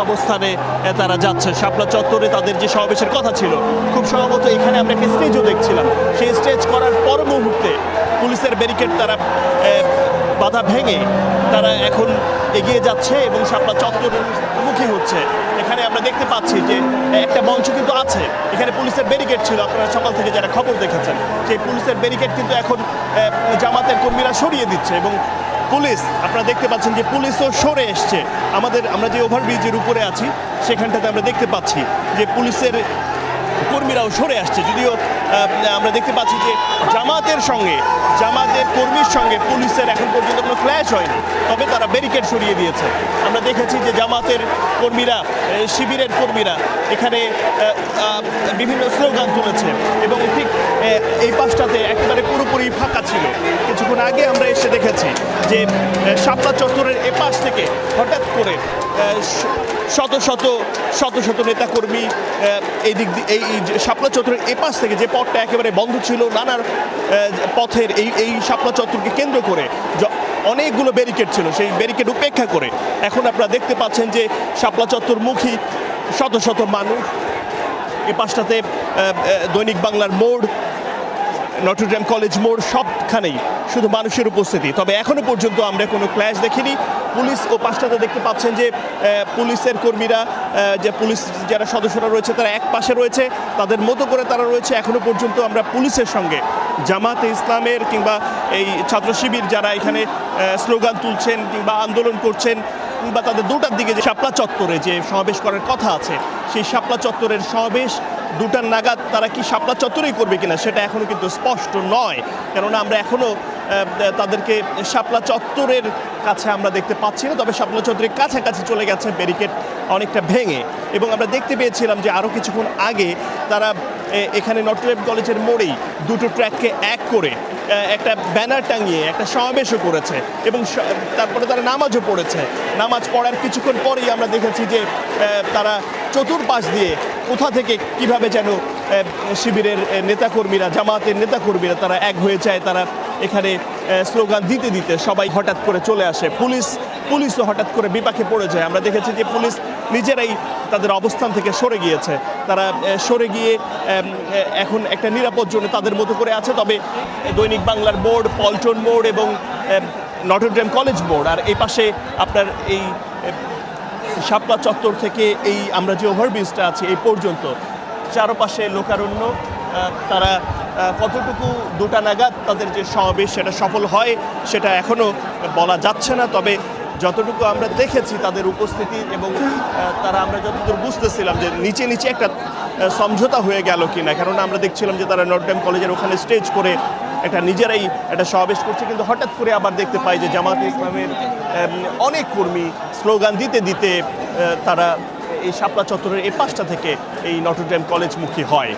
অবস্থানে তারা যাচ্ছে শাপলা চত্বরে তাদের যে সমাবেশের কথা ছিল। খুব সম্ভবত এখানে আমরা একটা স্টেজও দেখছিলাম। সেই স্টেজ করার পর মুহূর্তে পুলিশের ব্যারিকেড তারা বাধা ভেঙে তারা এখন এগিয়ে যাচ্ছে এবং শাপলা চত্বরের মুখী হচ্ছে। এখানে আমরা দেখতে পাচ্ছি যে একটা মঞ্চ কিন্তু আছে, এখানে পুলিশের ব্যারিকেড ছিল। আপনারা সকাল থেকে যারা খবর দেখেছেন সেই পুলিশের ব্যারিকেড কিন্তু এখন জামাতের কর্মীরা সরিয়ে দিচ্ছে এবং পুলিশ আপনারা দেখতে পাচ্ছেন যে পুলিশও সরে এসছে। আমরা যে ওভারব্রিজের উপরে আছি সেখানটাতে আমরা দেখতে পাচ্ছি যে পুলিশের কর্মীরাও সরে আসছে। যদিও আমরা দেখতে পাচ্ছি যে জামাতের কর্মীর সঙ্গে পুলিশের এখন পর্যন্ত কোনো ক্ল্যাশ হয়নি, তবে তারা ব্যারিকেড সরিয়ে দিয়েছে। আমরা দেখেছি যে জামাতের কর্মীরা, শিবিরের কর্মীরা এখানে বিভিন্ন স্লোগান তুলেছে এবং ঠিক এই পাশটাতে একেবারে পুরোপুরি ফাঁকা ছিল। কিছুক্ষণ আগে আমরা এসে দেখেছি যে শাপলা চত্বরের এপাশ থেকে হঠাৎ করে শত শত নেতাকর্মী এই দিক দিয়ে এই শাপলা চত্বরের এপাশ থেকে যে পথটা একেবারে বন্ধ ছিল নানার পথের এই শাপলা চত্বরকে কেন্দ্র করে অনেকগুলো ব্যারিকেড ছিল, সেই ব্যারিকেড উপেক্ষা করে এখন আপনারা দেখতে পাচ্ছেন যে শাপলা চত্বরমুখী শত মানুষ। এ পাশটাতে দৈনিক বাংলার মোড়, নটরডেম কলেজ মোড়, সবখানেই শুধু মানুষের উপস্থিতি। তবে এখনো পর্যন্ত আমরা কোনো ক্ল্যাশ দেখিনি। পুলিশ ও পাশটাতে দেখতে পাচ্ছেন যে পুলিশের কর্মীরা, যে পুলিশ যারা সদস্যরা রয়েছে তারা এক পাশে রয়েছে, তাদের মতো করে তারা রয়েছে। এখনো পর্যন্ত আমরা পুলিশের সঙ্গে জামাতে ইসলামের কিংবা এই ছাত্র শিবির যারা এখানে স্লোগান তুলছেন কিংবা আন্দোলন করছেন কিংবা তাদের 2টার দিকে যে শাপলা চত্বরে যে সমাবেশ করার কথা আছে সেই শাপলা চত্বরের সমাবেশ 2টার নাগাদ তারা কি শাপলা চত্বরেই করবে কিনা সেটা এখনও কিন্তু স্পষ্ট নয়। কেননা আমরা এখনও তাদেরকে শাপলা চত্বরের কাছে আমরা দেখতে পাচ্ছি না। তবে শাপলা চত্বরের কাছাকাছি চলে গেছে ব্যারিকেড অনেকটা ভেঙে। এবং আমরা দেখতে পেয়েছিলাম যে আরও কিছুক্ষণ আগে তারা এখানে নটরডেম কলেজের মোড়েই 2টো ট্র্যাককে এক করে একটা ব্যানার টাঙিয়ে একটা সমাবেশও করেছে এবং তারপরে তারা নামাজও পড়েছে। নামাজ পড়ার কিছুক্ষণ পরেই আমরা দেখেছি যে তারা চতুর্পাশ দিয়ে কোথা থেকে কিভাবে যেন শিবিরের নেতাকর্মীরা, জামাতের নেতাকর্মীরা তারা এক হয়ে যায়। তারা এখানে স্লোগান দিতে সবাই হঠাৎ করে চলে আসে। পুলিশও হঠাৎ করে বিপাকে পড়ে যায়। আমরা দেখেছি যে পুলিশ নিজেরাই তাদের অবস্থান থেকে সরে গিয়েছে। তারা সরে গিয়ে এখন একটা নিরাপদ জোনে তাদের মতো করে আছে। তবে দৈনিক বাংলার মোড়, পল্টন মোড় এবং নটরডেম কলেজ মোড় আর এই পাশে আপনার এই শাপলা চত্বর থেকে এই আমরা যে ওভারব্রিজটা আছে এই পর্যন্ত চারপাশে লোকারণ্য। তারা কতটুকু 2টা নাগাদ তাদের যে সমাবেশ সেটা সফল হয় সেটা এখনও বলা যাচ্ছে না। তবে যতটুকু আমরা দেখেছি তাদের উপস্থিতি এবং তারা আমরা যতদূর বুঝতেছিলাম যে নিচে একটা সমঝোতা হয়ে গেল কিনা। কেননা আমরা দেখছিলাম যে তারা নটরডেম কলেজের ওখানে স্টেজ করে নিজেরাই একটা সমাবেশ করছে, কিন্তু হঠাৎ করে আবার দেখতে পাই যে জামাতে ইসলামের অনেক কর্মী স্লোগান দিতে তারা এই শাপলা চত্বরের এই পাশটা থেকে এই নটরডেম কলেজমুখী হয়।